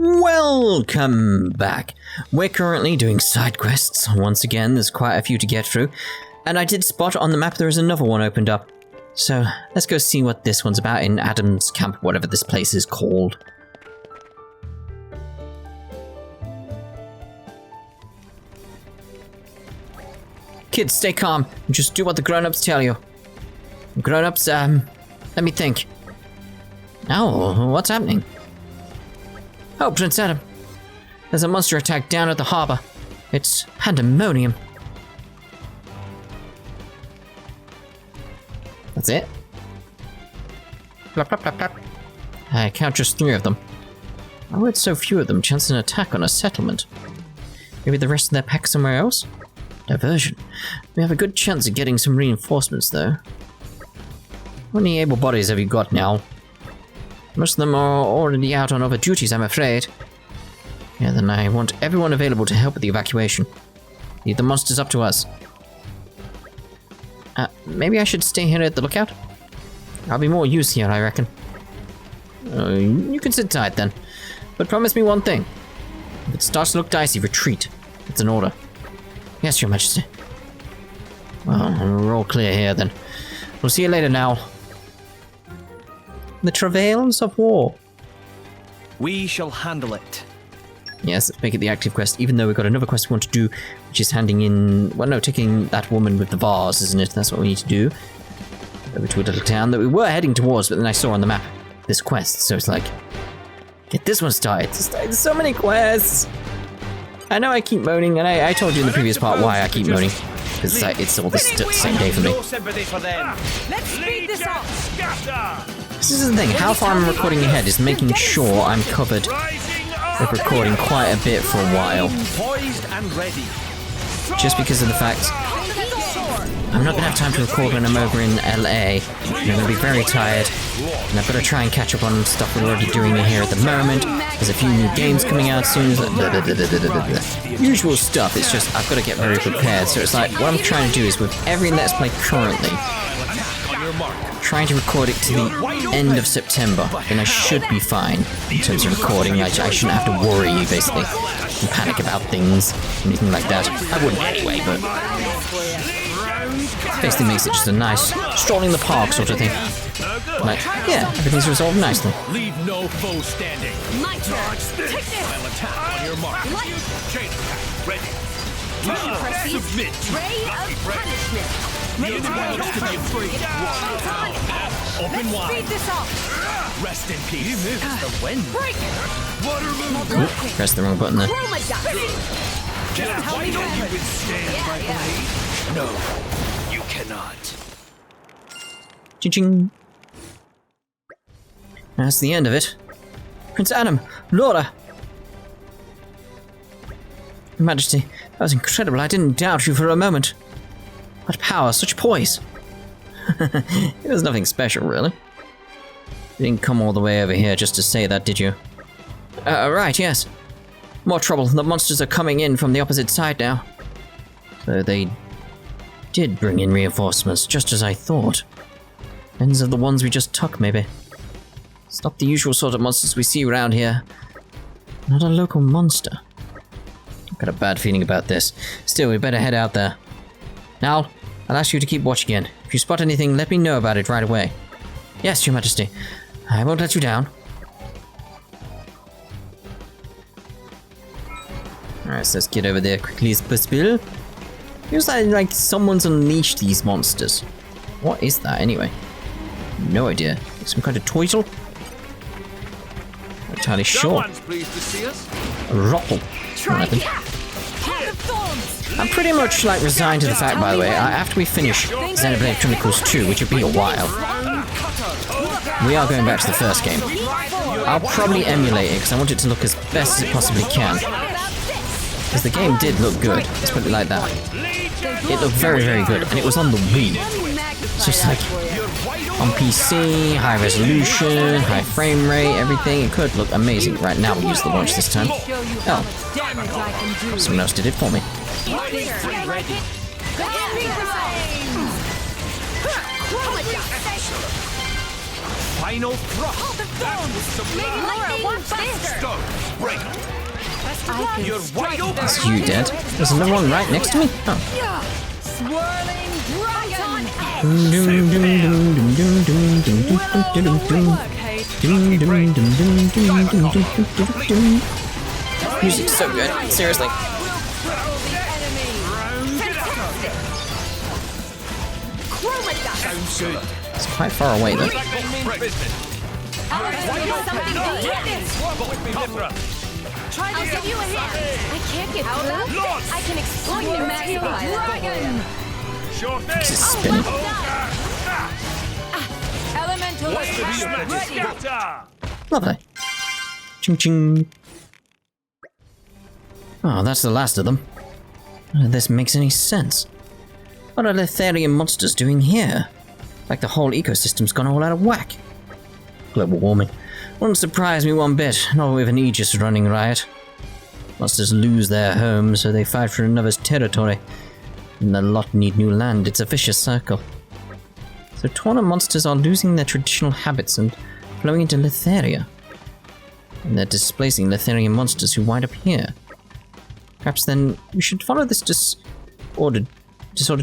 Welcome back. We're currently doing side quests. Once again, there's quite a few to get through. And I did spot on the map there is another one opened up. So let's go see what this one's about in Adam's Camp, whatever this place is called. Kids, stay calm. Just do what the grown-ups tell you. Grown-ups, let me think. Oh, what's happening? Oh, Prince Adam. There's a monster attack down at the harbor. It's pandemonium. That's it? Plop, plop, plop, plop. I count just 3 of them. Why would so few of them chance an attack on a settlement? Maybe the rest of their pack somewhere else? Diversion. We have a good chance of getting some reinforcements, though. How many able bodies have you got now? Most of them are already out on other duties, I'm afraid. Yeah, then I want everyone available to help with the evacuation. Leave the monsters up to us. Maybe I should stay here at the lookout? I'll be more use here, I reckon. You can sit tight then. But promise me one thing. If it starts to look dicey, retreat. It's an order. Yes, Your Majesty. Well, we're all clear here then. We'll see you later now. The travails of war. We shall handle it. Yes, let's make it the active quest, even though we've got another quest we want to do, which is handing in... Well, no, taking that woman with the vase, isn't it? That's what we need to do. Over to a little town that we were heading towards, but then I saw on the map this quest, so it's like... Get this one started. There's so many quests! I know I keep moaning, and I told you in the previous part why I keep moaning. Because it's all the same day for me. Let's speed this up. This is the thing, how far I'm recording ahead is making sure I'm covered with recording quite a bit for a while. Just because of the fact I'm not going to have time to record when I'm over in LA. I'm going to be very tired, and I've got to try and catch up on stuff we're already doing here at the moment. There's a few new games coming out soon. Usual stuff, it's just I've got to get very prepared. So it's like, what I'm trying to do is with every Let's Play currently, trying to record it to the end of September, then I should be fine in terms of recording. I shouldn't have to worry, basically, and panic about things, anything like that. I wouldn't anyway, but basically makes it just a nice stroll in the park sort of thing. Like, yeah, everything's resolved nicely. Leave no foe standing. Take this. I'll attack on your mark. Chain attack. Ready. Submit. Ray of punishment. Open wide. Speed this up. Rest in peace. This is the wind. Break. Oop, pressed the wrong button there. Can you withstand my blade? No, you cannot. Ching-ching. That's the end of it. Prince Adam, Lora. Your Majesty, that was incredible. I didn't doubt you for a moment. What power, such poise. It was nothing special, really. You didn't come all the way over here just to say that, did you? Right, yes. More trouble. The monsters are coming in from the opposite side now. So they did bring in reinforcements, just as I thought. Ends of the ones we just took, maybe. It's not the usual sort of monsters we see around here. Not a local monster. I've got a bad feeling about this. Still, we better head out there. Now, I'll ask you to keep watch again. If you spot anything, let me know about it right away. Yes, Your Majesty. I won't let you down. Alright, so let's get over there quickly as possible. Feels like someone's unleashed these monsters. What is that, anyway? No idea. Some kind of turtle? Not entirely sure. A rottle. I'm pretty much like resigned to the fact, by the way, after we finish Xenoblade Chronicles 2, which will be a while, we are going back to the first game. I'll probably emulate it because I want it to look as best as it possibly can. Because the game did look good, let's put it like that. It looked very, very good, and it was on the Wii. So it's like, on PC, high resolution, high frame rate, everything, it could look amazing. Right now we use the launch this time. Oh, someone else did it for me. Final thrust. Maybe Lora wants this. break 'em. You're wide open. Is you dead? There's another one right next to me? Oh. Swirling dragon! Music's so good, seriously. Sounds good. It's quite far away though. I'll give you a hand. I can't get through. I can exploit the magic dragon. This is spinning. Elemental ready. Lovely. Ching ching. Oh, that's the last of them. None of this makes any sense. What are Litharian monsters doing here? Like the whole ecosystem's gone all out of whack. Global warming. Wouldn't surprise me one bit, not with an Aegis running riot. Monsters lose their home, so they fight for another's territory. And the lot need new land, it's a vicious circle. So Torna monsters are losing their traditional habits and flowing into Litharia. And they're displacing Litharian monsters who wind up here. Perhaps then we should follow this disorder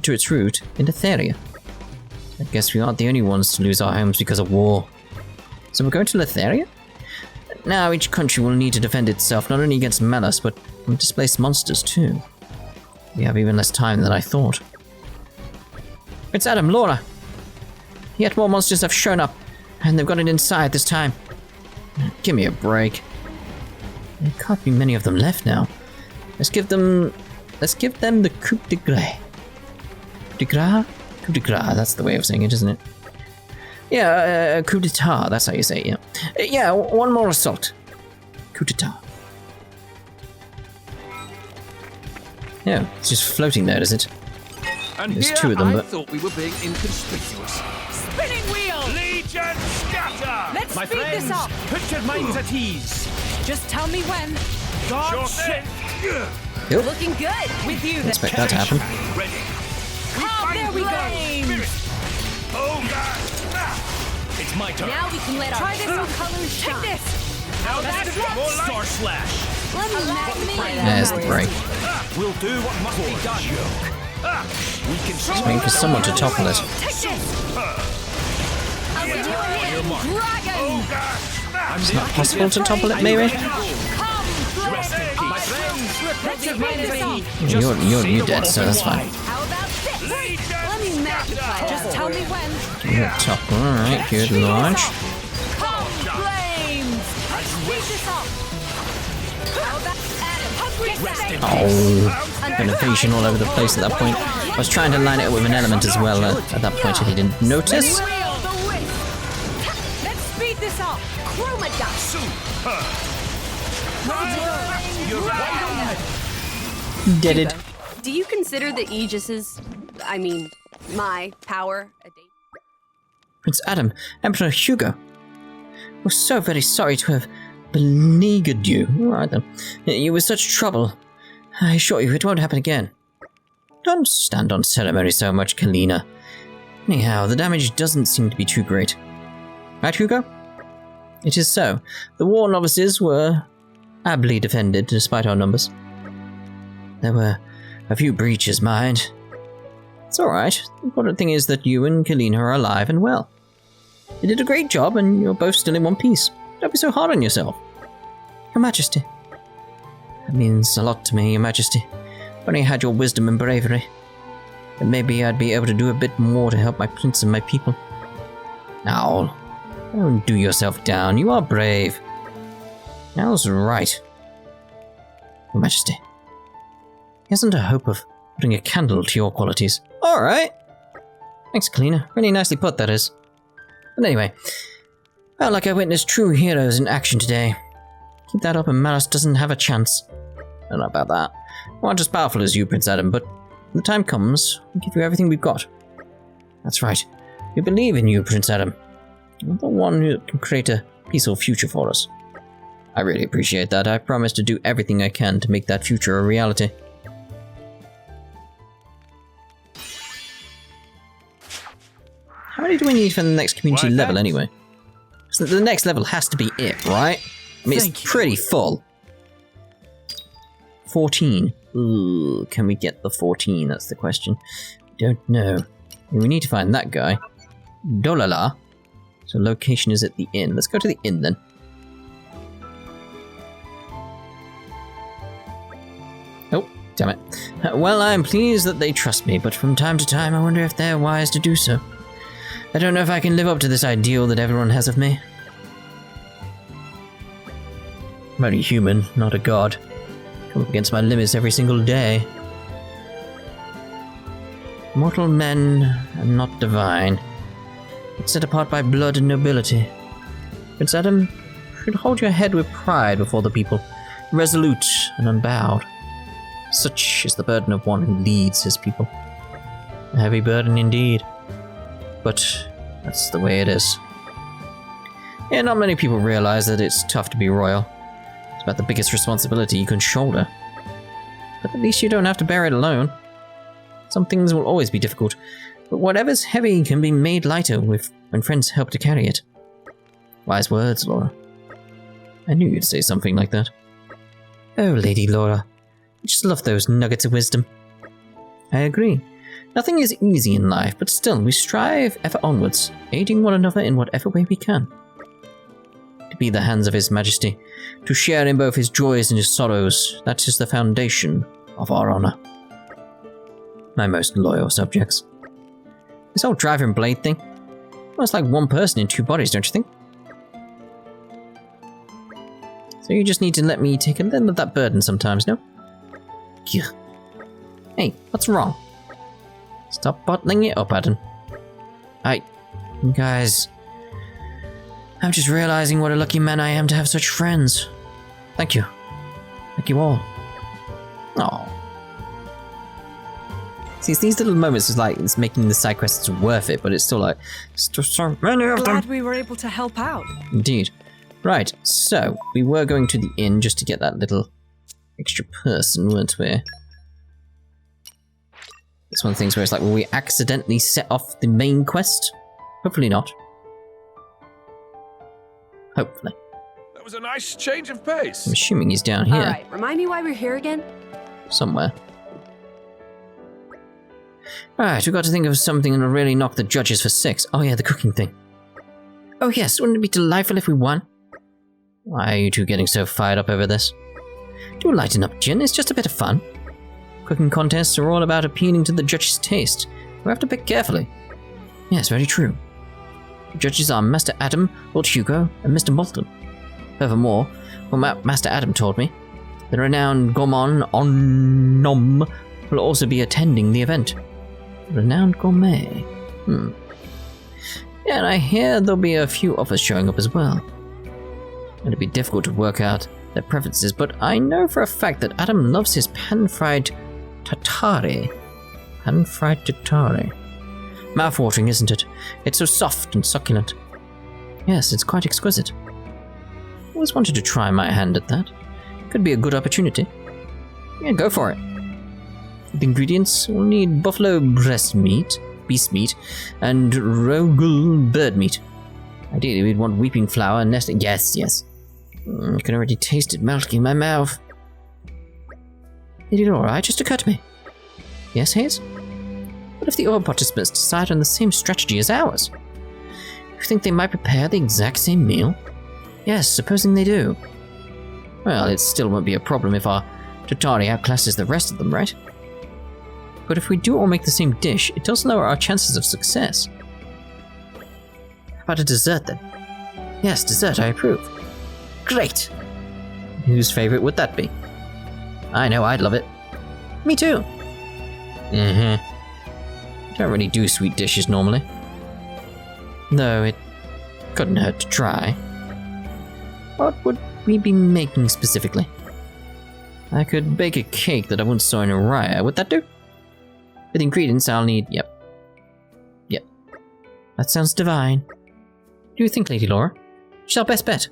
to its root in Litharia. I guess we aren't the only ones to lose our homes because of war. So we're going to Litharia? Now each country will need to defend itself not only against Melas, but from displaced monsters too. We have even less time than I thought. It's Adam, Lora! Yet more monsters have shown up, and they've got it inside this time. Give me a break. There can't be many of them left now. Let's give them the coup de grace. De grace? Coup de grace, that's the way of saying it, isn't it? Yeah, coup d'etat, that's how you say it, yeah. Yeah, one more assault. Coup d'etat. Yeah, it's just floating there, is it? And There's here two of them, I but... thought we were being inconspicuous. Spinning wheel! Legion scatter! Let's My speed friends, this up. put your minds at ease. Just tell me when. God shit! Yep. Looking good. With you then. Expect that to happen. Ready. Oh, there we go. Oh God! It's my turn. Now we can let our true colors shine. Take this. Now that's more Star Slash. Let me. There's the break. We'll do what must be done. We can Just waiting for someone to topple it. Take this. I'll give you a hand. Dragon. It's not possible to topple it, maybe? My friends, You're dead, so that's fine. How about this? Let me magnify. Just tell me when. You're top. Alright, good launch. Calm flames. Let's speed this up. How about Adam? Oh, innovation all over the place at that point. I was trying to line it up with an element as well at that point, if you didn't notice. Let's speed this up. Deaded. Do you consider the Aegis's, I mean, my power a date? Prince Adam, Emperor Hugo. We're so very sorry to have beleaguered you. Alright then. You were such trouble. I assure you it won't happen again. Don't stand on ceremony so much, Kalina. Anyhow, the damage doesn't seem to be too great. Right, Hugo? It is so. The war novices were ably defended despite our numbers. There were a few breaches, mind. It's alright. The important thing is that you and Kalina are alive and well. You did a great job and you're both still in one piece. Don't be so hard on yourself. Your Majesty. That means a lot to me, Your Majesty. If only I had your wisdom and bravery, then maybe I'd be able to do a bit more to help my prince and my people. Now, don't do yourself down. You are brave. Now's right. Your Majesty. He hasn't a hope of putting a candle to your qualities. Alright. Thanks, Kalina. Really nicely put, that is. But anyway, felt like I witnessed true heroes in action today. Keep that up and Malice doesn't have a chance. I don't know about that. I'm not as powerful as you, Prince Adam, but when the time comes, we'll give you everything we've got. That's right. We believe in you, Prince Adam. You're the one who can create a peaceful future for us. I really appreciate that. I promise to do everything I can to make that future a reality. How many do we need for the next community level anyway? So the next level has to be it, right? I mean, it's pretty full. 14. Ooh, can we get the 14? That's the question. Don't know. We need to find that guy. Dolala. So location is at the inn. Let's go to the inn then. Oh, damn it. Well, I'm pleased that they trust me, but from time to time I wonder if they're wise to do so. I don't know if I can live up to this ideal that everyone has of me. I'm only human, not a god. Come up against my limits every single day. Mortal men are not divine, but set apart by blood and nobility. Prince Adam should hold your head with pride before the people, resolute and unbowed. Such is the burden of one who leads his people. A heavy burden indeed, but that's the way it is. Yeah, not many people realize that it's tough to be royal. It's about the biggest responsibility you can shoulder. But at least you don't have to bear it alone. Some things will always be difficult, but whatever's heavy can be made lighter when friends help to carry it. Wise words, Lora. I knew you'd say something like that. Oh, Lady Lora. I just love those nuggets of wisdom. I agree. Nothing is easy in life, but still we strive ever onwards, aiding one another in whatever way we can. To be the hands of His Majesty, to share in both his joys and his sorrows, that is the foundation of our honor. My most loyal subjects. This whole driver and blade thing, almost like one person in two bodies, don't you think? So you just need to let me take a little of that burden sometimes, no? Gah. Hey, what's wrong? Stop bottling it up, Adam. Guys, I'm just realizing what a lucky man I am to have such friends. Thank you. Thank you all. Aww. See, it's these little moments is like it's making the side quests worth it, but it's still like so many of them. Glad we were able to help out. Indeed. Right, so we were going to the inn just to get that little extra person, weren't we? It's one of the things where it's like, will we accidentally set off the main quest? Hopefully not. Hopefully. That was a nice change of pace. I'm assuming he's down here. Alright, remind me why we're here again? Somewhere. Alright, we've got to think of something that'll really knock the judges for 6. Oh yeah, the cooking thing. Oh yes, wouldn't it be delightful if we won? Why are you two getting so fired up over this? Do lighten up, Jin, it's just a bit of fun. Cooking contests are all about appealing to the judges' taste. We have to pick carefully. Yes, very true. The judges are Master Adam, Lord Hugo, and Mr. Moulton. Furthermore, from what Master Adam told me, the renowned gourmand Onnom will also be attending the event. Renowned gourmet. Yeah, and I hear there'll be a few others showing up as well. It'll be difficult to work out their preferences, but I know for a fact that Adam loves his pan-fried tartare. Pan-fried tartare. Mouth-watering, isn't it? It's so soft and succulent. Yes, it's quite exquisite. Always wanted to try my hand at that. Could be a good opportunity. Yeah, go for it. The ingredients, we'll need buffalo breast meat, beast meat, and rogul bird meat. Ideally, we'd want weeping flour and nesting. Yes. I can already taste it melting in my mouth. Lady Lora, it just occurred to me. Yes, Hayes? What if the other participants decide on the same strategy as ours? You think they might prepare the exact same meal? Yes, supposing they do. Well, it still won't be a problem if our Tatari outclasses the rest of them, right? But if we do all make the same dish, it does lower our chances of success. How about a dessert then? Yes, dessert, I approve. Great! Whose favourite would that be? I know, I'd love it. Me too. Don't really do sweet dishes normally. Though it couldn't hurt to try. What would we be making specifically? I could bake a cake that I once saw in Uriah. Would that do? For the ingredients, I'll need... Yep. That sounds divine. What do you think, Lady Lora? She's our best bet.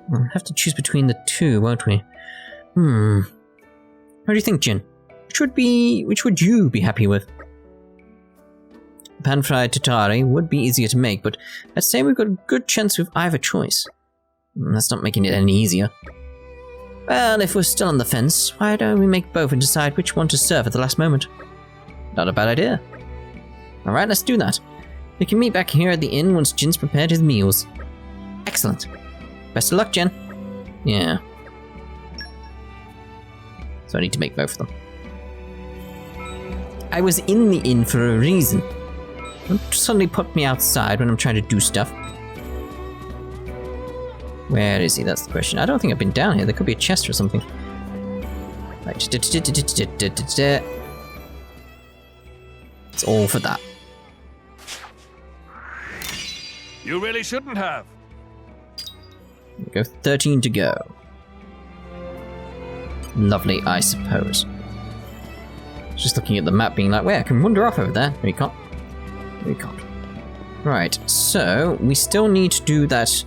We'll have to choose between the two, won't we? What do you think, Jin? Which would you be happy with? Pan-fried tatari would be easier to make, but I'd say we've got a good chance with either choice. That's not making it any easier. Well, if we're still on the fence, why don't we make both and decide which one to serve at the last moment? Not a bad idea. Alright, let's do that. We can meet back here at the inn once Jin's prepared his meals. Excellent. Best of luck, Jin. Yeah. So I need to make both of them. I was in the inn for a reason. Don't suddenly put me outside when I'm trying to do stuff. Where is he? That's the question. I don't think I've been down here. There could be a chest or something. Right. It's all for that. You really shouldn't have. Go 13 to go. Lovely, I suppose. Just looking at the map being like, wait, I can wander off over there. No, you can't. No, you can't. Right, so we still need to do that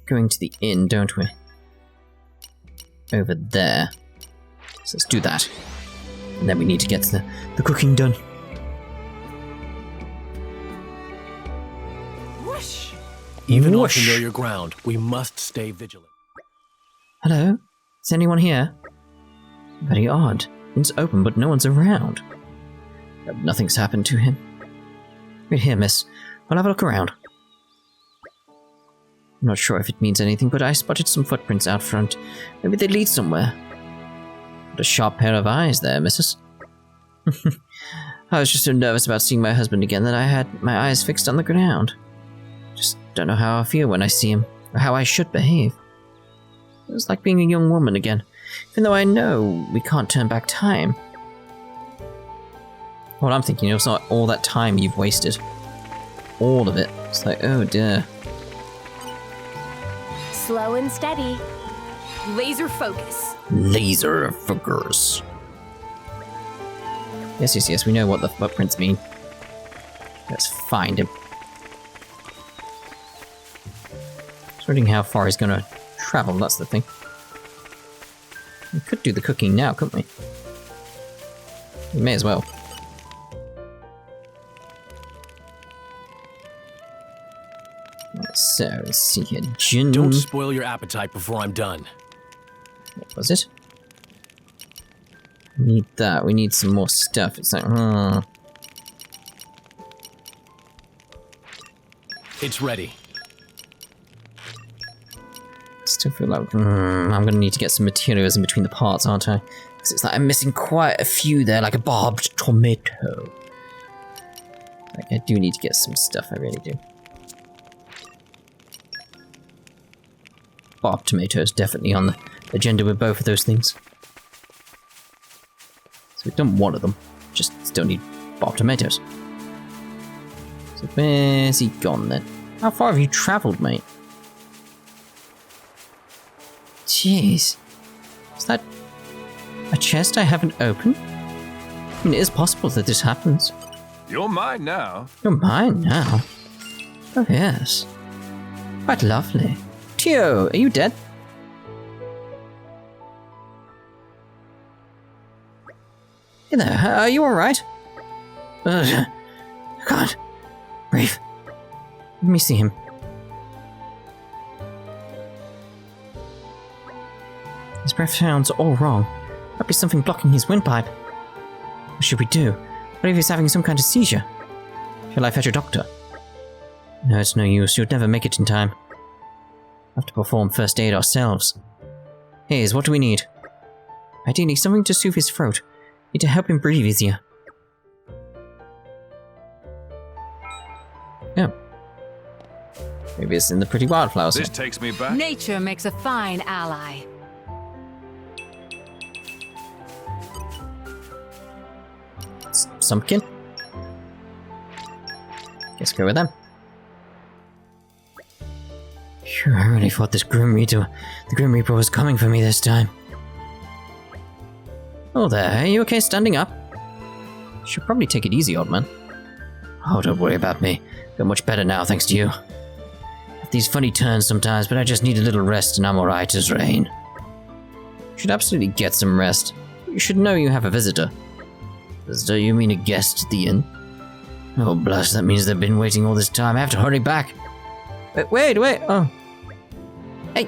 going to the inn, don't we? Over there. So let's do that. And then we need to get the cooking done. Whoosh! Even Whoosh. on familiar ground, we must stay vigilant. Hello? Is anyone here? Very odd. It's open, but no one's around. Hope nothing's happened to him. Wait here, miss. I'll have a look around. I'm not sure if it means anything, but I spotted some footprints out front. Maybe they lead somewhere. What a sharp pair of eyes there, missus. I was just so nervous about seeing my husband again that I had my eyes fixed on the ground. Just don't know how I feel when I see him, or how I should behave. It was like being a young woman again, even though I know we can't turn back time. What I'm thinking, it's not all that time you've wasted. All of it. It's like, oh dear. Slow and steady. Laser focus. Laser focus. Yes, we know what the footprints mean. Let's find him. Just wondering how far he's gonna travel, that's the thing. We could do the cooking now, couldn't we? We may as well. So, let's see here. Jin. Don't spoil your appetite before I'm done. What was it? We need that. We need some more stuff. It's like, It's ready. Still feel like, I'm gonna need to get some materials in between the parts, aren't I? Because it's like I'm missing quite a few there, like a barbed tomato. Like, I do need to get some stuff, I really do. Barbed tomatoes definitely on the agenda with both of those things. So we've done one of them, just still need barbed tomatoes. So where's he gone then? How far have you travelled, mate? Jeez. Is that a chest I haven't opened? I mean, it is possible that this happens. You're mine now. You're mine now? Oh, yes. Quite lovely. Tio, are you dead? Hey there, are you alright? I can't breathe. Let me see him. His breath sounds all wrong. Might be something blocking his windpipe. What should we do? What if he's having some kind of seizure? Shall I fetch a doctor? No, it's no use. You'd never make it in time. We'll have to perform first aid ourselves. Hayes, what do we need? Ideally, something to soothe his throat. Need to help him breathe easier. Oh. Maybe it's in the pretty wildflowers. This takes me back. Nature makes a fine ally. Sumpkin? Guess go with them. Phew, I really thought the Grim Reaper was coming for me this time. Oh there, are you okay standing up? Should probably take it easy, old man. Oh, don't worry about me. Feel much better now, thanks to you. Have these funny turns sometimes, but I just need a little rest and I'm alright as rain. You should absolutely get some rest. You should know you have a visitor. Visitor, you mean a guest at the inn? Oh, blush, that means they've been waiting all this time. I have to hurry back. Wait, oh. Hey,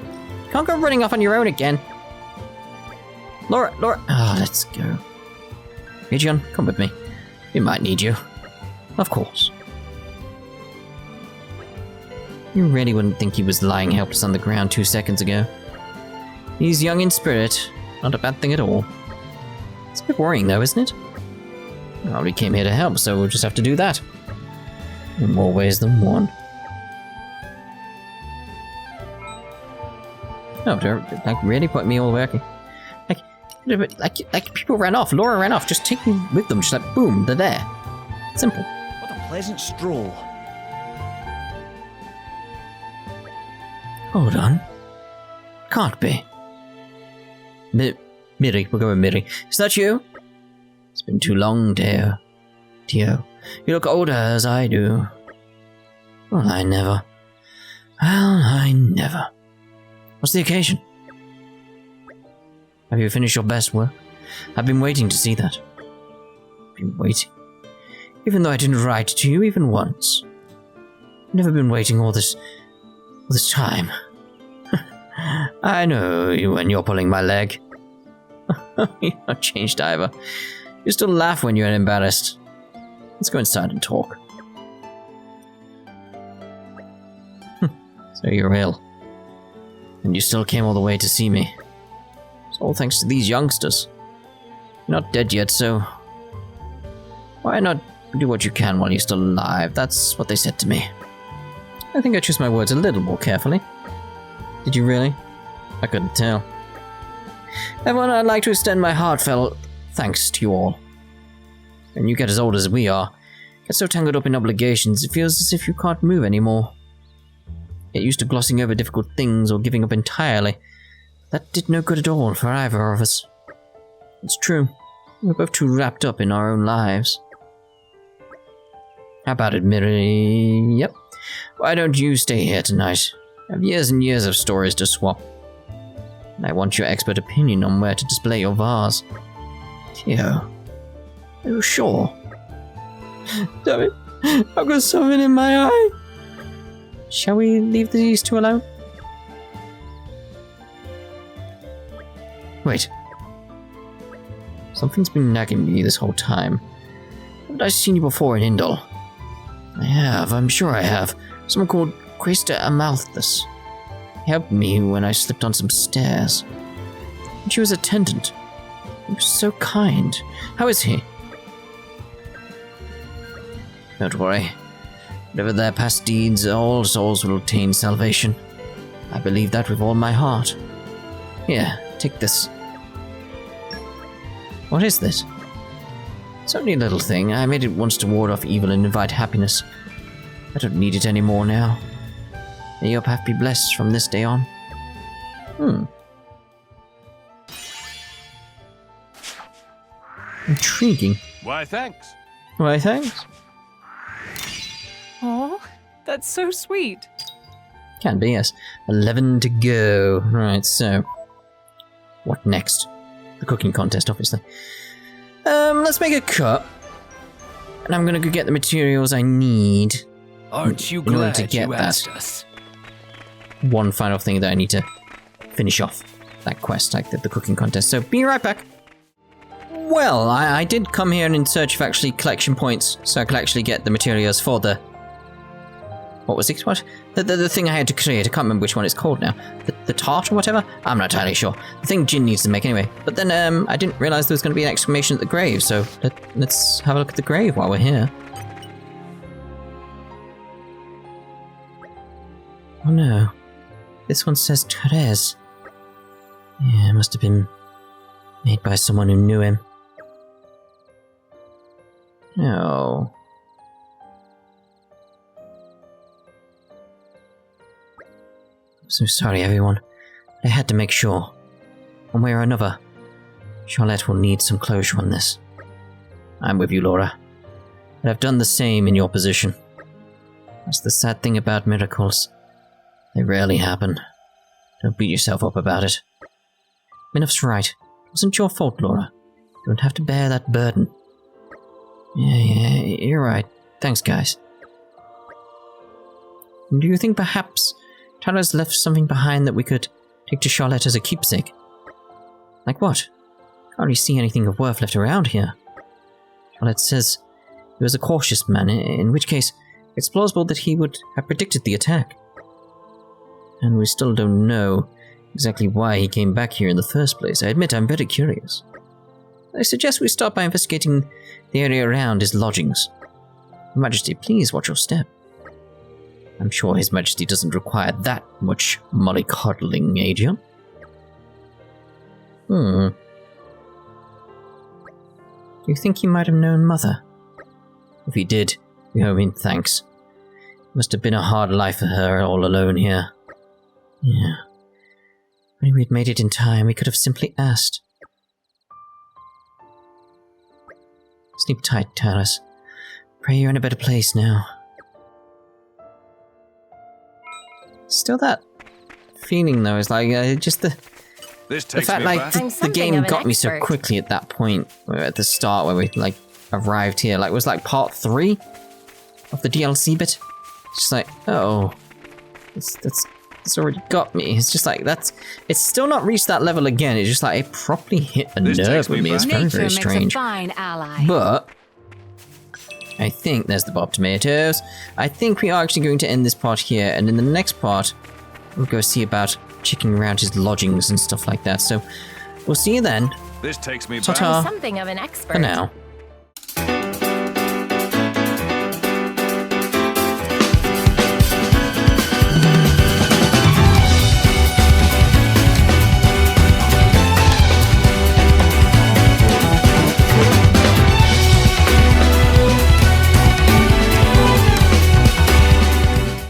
Can't go running off on your own again. Lora. Ah, let's go. Gideon, come with me. We might need you. Of course. You really wouldn't think he was lying helpless on the ground 2 seconds ago. He's young in spirit. Not a bad thing at all. It's a bit worrying though, isn't it? Well, we came here to help, so we'll just have to do that. In more ways than one. No, they're like really put me all working. Like people ran off. Lora ran off. Just take me with them. Just like boom, they're there. Simple. What a pleasant stroll. Hold on. Can't be. Miri, we'll go with Miri. Is that you? It's been too long, Tio. You look older as I do. Well, I never. What's the occasion? Have you finished your best work? I've been waiting to see that. Been waiting. Even though I didn't write to you even once. I've never been waiting all this time. I know you when you're pulling my leg. You're not changed either. You still laugh when you're embarrassed. Let's go inside and talk. So you're ill. And you still came all the way to see me. It's all thanks to these youngsters. You're not dead yet, so... why not do what you can while you're still alive? That's what they said to me. I think I chose my words a little more carefully. Did you really? I couldn't tell. Everyone, I'd like to extend my heartfelt thanks to you all. When you get as old as we are, get so tangled up in obligations, it feels as if you can't move anymore. Get used to glossing over difficult things or giving up entirely. That did no good at all for either of us. It's true. We're both too wrapped up in our own lives. How about it, Miri? Yep. Why don't you stay here tonight? I have years and years of stories to swap. And I want your expert opinion on where to display your vase. Tio, are you sure? Damn it, I've got something in my eye. Shall we leave these two alone? Wait. Something's been nagging me this whole time. Haven't I seen you before in Indol? I have, I'm sure I have. Someone called Quaestor Amalthus. He helped me when I slipped on some stairs. And she was attendant. He was so kind. How is he? Don't worry. Whatever their past deeds, all souls will obtain salvation. I believe that with all my heart. Here, take this. What is this? It's only a little thing. I made it once to ward off evil and invite happiness. I don't need it anymore now. May your path be blessed from this day on. Intriguing. Why, thanks. Why, thanks. Oh, that's so sweet. Can be, yes. 11 to go. Right, so... what next? The cooking contest, obviously. Let's make a cut. And I'm gonna go get the materials I need. Aren't you in order glad to get you that. asked us? One final thing that I need to finish off that quest, like the cooking contest. So, be right back. Well, I did come here in search of actually collection points, so I could actually get the materials for the... what was it? What? The thing I had to create. I can't remember which one it's called now. The tart or whatever? I'm not entirely sure. The thing Jin needs to make anyway. But then I didn't realise there was going to be an exclamation at the grave, so let's have a look at the grave while we're here. Oh no. This one says Therese. Yeah, it must have been made by someone who knew him. No. I'm so sorry, everyone. I had to make sure. One way or another, Charlotte will need some closure on this. I'm with you, Lora. But I've done the same in your position. That's the sad thing about miracles. They rarely happen. Don't beat yourself up about it. Minuf's right. It wasn't your fault, Lora. You don't have to bear that burden. Yeah, you're right. Thanks, guys. Do you think perhaps Tyler's left something behind that we could take to Charlotte as a keepsake. Like what? Can't really see anything of worth left around here. Charlotte says he was a cautious man, in which case it's plausible that he would have predicted the attack. And we still don't know exactly why he came back here in the first place. I admit I'm very curious. I suggest we start by investigating the area around his lodgings. Your Majesty, please watch your step. I'm sure His Majesty doesn't require that much mollycoddling, Adrian. Do you think he might have known Mother? If he did, we owe him thanks. It must have been a hard life for her all alone here. Yeah. When we'd made it in time, we could have simply asked. Sleep tight, Taras. Pray you're in a better place now. Still that feeling though, is like just the fact like the game got me so quickly at that point, at the start where we like arrived here, like it was like part 3 of the DLC bit. It's just like, oh, that's already got me. It's just like it's still not reached that level again. It's just like it properly hit a nerve with me. It's very, very strange. Fine ally. But I think there's the Bob Tomatoes. I think we are actually going to end this part here, and in the next part we'll go see about checking around his lodgings and stuff like that. So we'll see you then. This takes me Ta-ta. Something of an expert. For now.